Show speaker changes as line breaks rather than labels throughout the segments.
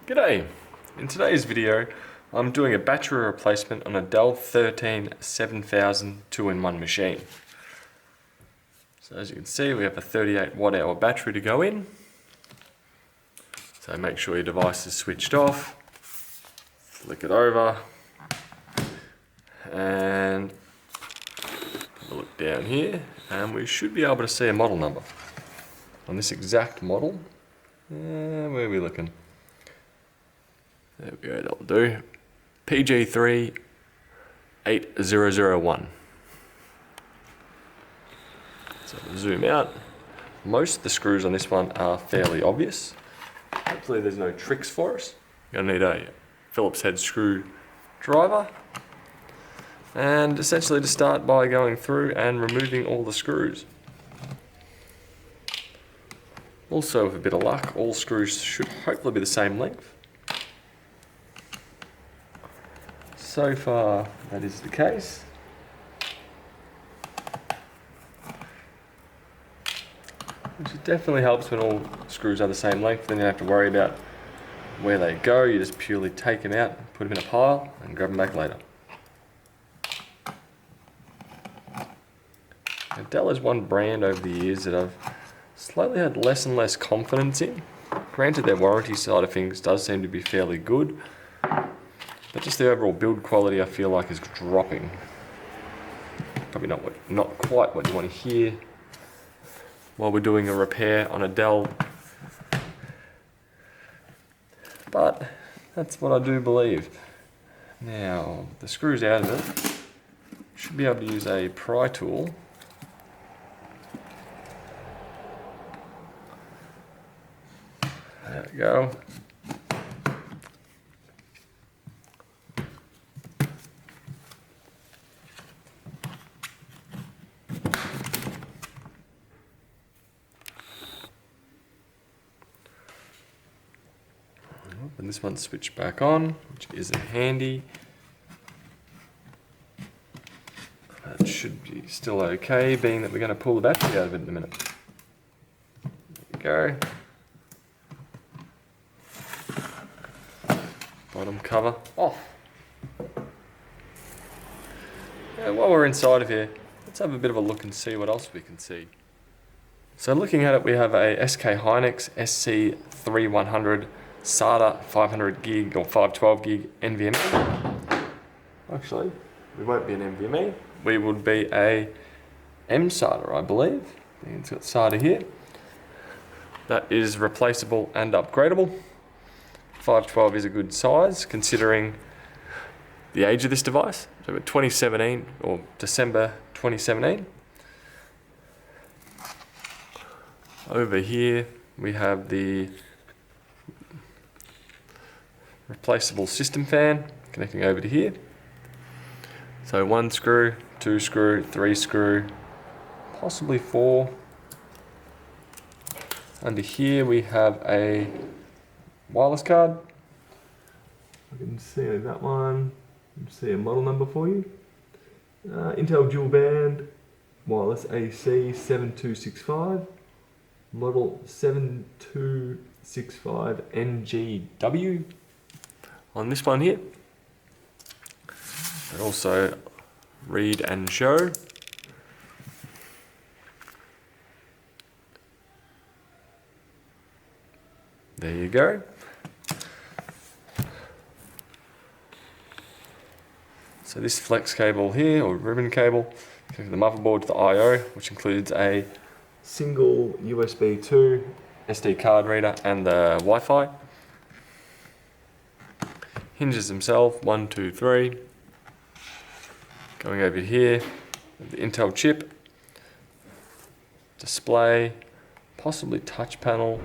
G'day! In today's video I'm doing a battery replacement on a Dell 7000 2-in-1 machine. So as you can see, we have a 38 watt hour battery to go in. So make sure your device is switched off, flick it over, and have a look down here, and we should be able to see a model number on this exact model. Where are we looking? There we go, that'll do. PG3 8001. So we'll zoom out. Most of the screws on this one are fairly obvious. Hopefully there's no tricks for us. You're gonna need a Phillips head screw driver. And essentially to start by going through and removing all the screws. Also, with a bit of luck, all screws should hopefully be the same length. So far, that is the case. Which definitely helps when all screws are the same length, then you don't have to worry about where they go. You just purely take them out, put them in a pile, and grab them back later. Now, Dell is one brand over the years that I've slowly had less and less confidence in. Granted, their warranty side of things does seem to be fairly good, but just the overall build quality I feel like is dropping. Probably not quite what you want to hear while we're doing a repair on a Dell. But that's what I do believe. Now, the screws out of it, should be able to use a pry tool. There we go. And this one's switched back on, which isn't handy. That should be still okay, being that we're going to pull the battery out of it in a minute. There we go. Bottom cover off. Now, while we're inside of here, let's have a bit of a look and see what else we can see. So looking at it, we have a SK Hynix SC3100 SATA 500 gig or 512 gig NVMe. Actually, we won't be an NVMe. We would be a M-SATA, I believe. It's got SATA here. That is replaceable and upgradable. 512 is a good size considering the age of this device. So 2017 or December 2017. Over here we have the replaceable system fan connecting over to here. So 1 screw, 2 screw, 3 screw, possibly 4. Under here we have a wireless card. I can see that one. See a model number for you. Intel dual band wireless AC 7265. Model 7265 NGW. On this one here, and also read and show. There you go. So this flex cable here, or ribbon cable, connects the motherboard to the I/O, which includes a single USB 2 SD card reader and the Wi-Fi. Hinges themselves, 1, 2, 3. Going over here, the Intel chip, display, possibly touch panel.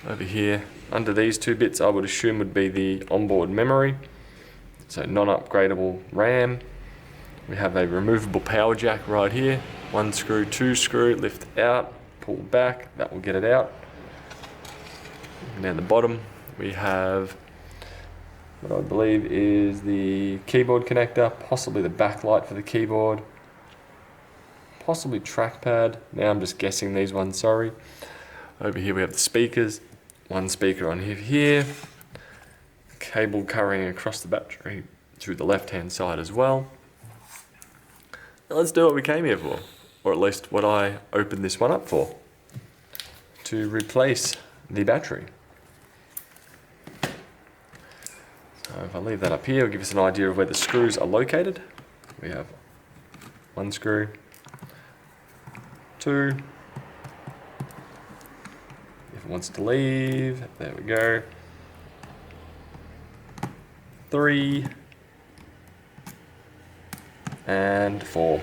Over here, under these two bits, I would assume would be the onboard memory. So non-upgradable RAM. We have a removable power jack right here. 1 screw, 2 screw, lift out, pull back, that will get it out. And down the bottom, we have what I believe is the keyboard connector, possibly the backlight for the keyboard, possibly trackpad. Now I'm just guessing these ones, sorry. Over here we have the speakers, one speaker on here, cable carrying across the battery through the left hand side as well. Now let's do what we came here for, or at least what I opened this one up for, to replace the battery. So if I leave that up here, it'll give us an idea of where the screws are located. We have one screw, two, if it wants to leave, there we go, three, and four.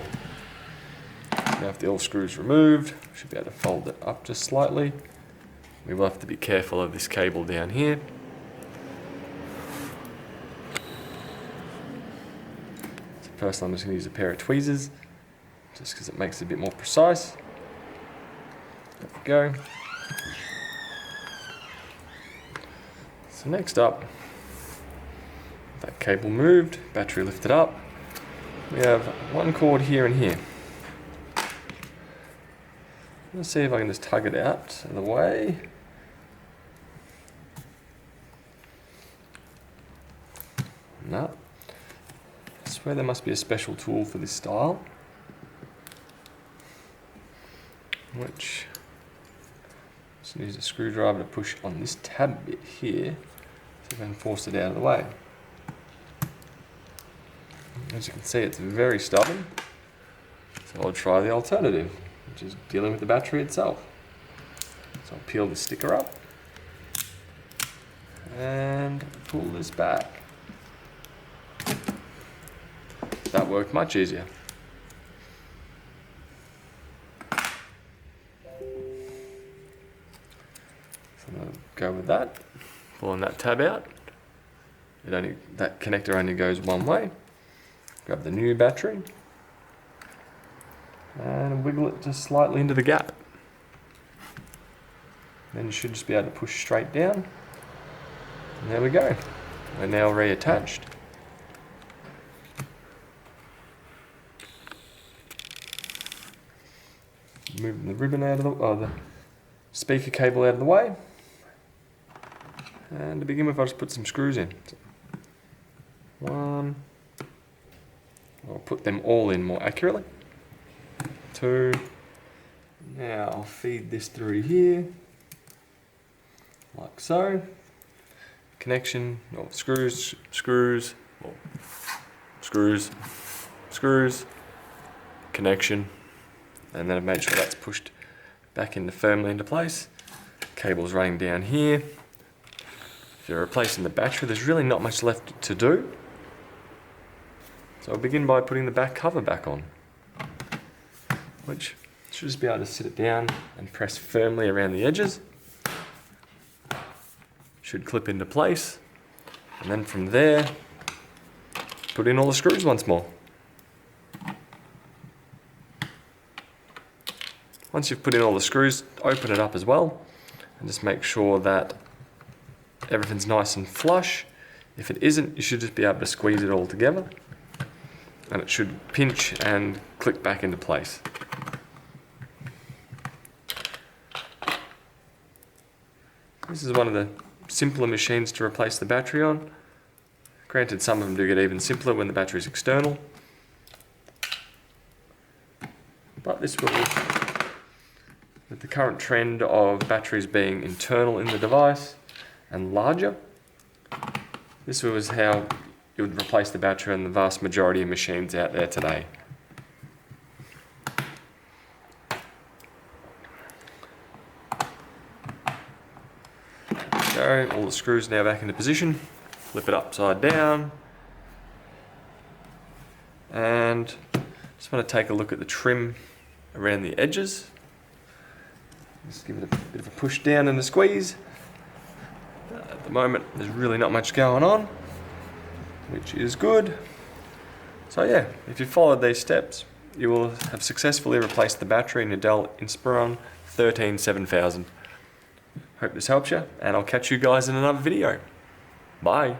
Now if the all screws removed, we should be able to fold it up just slightly. We will have to be careful of this cable down here. So first I'm just going to use a pair of tweezers, just because it makes it a bit more precise. There we go. So next up, that cable moved, battery lifted up. We have one cord here and here. Let's see if I can just tug it out of the way. No. I swear there must be a special tool for this style, which just use a screwdriver to push on this tab bit here, so I can force it out of the way. As you can see, it's very stubborn, so I'll try the alternative, which is dealing with the battery itself. So I'll peel the sticker up and pull this back. That worked much easier. So I'm going to go with that, pulling that tab out. That connector only goes one way. Grab the new battery and wiggle it just slightly into the gap. Then you should just be able to push straight down. And there we go. We're now reattached. Moving the ribbon out of the speaker cable out of the way. And to begin with, I'll just put some screws in. So, one. I'll put them all in more accurately. Two. Now I'll feed this through here, like so. Connection, or screws, screws, or screws, screws, connection, and then I've made sure that's pushed back firmly into place. Cable's running down here. If you're replacing the battery, there's really not much left to do. So I'll begin by putting the back cover back on, which should just be able to sit it down and press firmly around the edges. Should clip into place, and then from there, put in all the screws once more. Once you've put in all the screws, open it up as well, and just make sure that everything's nice and flush. If it isn't, you should just be able to squeeze it all together, and it should pinch and click back into place. This is one of the simpler machines to replace the battery on. Granted, some of them do get even simpler when the battery is external. But this will, with the current trend of batteries being internal in the device and larger, this was how you would replace the battery on the vast majority of machines out there today. Go, all the screws now back into position. Flip it upside down. And just want to take a look at the trim around the edges. Just give it a bit of a push down and a squeeze. At the moment, there's really not much going on, which is good. So yeah, if you followed these steps, you will have successfully replaced the battery in your Dell Inspiron 13-7000. Hope this helps you, and I'll catch you guys in another video. Bye.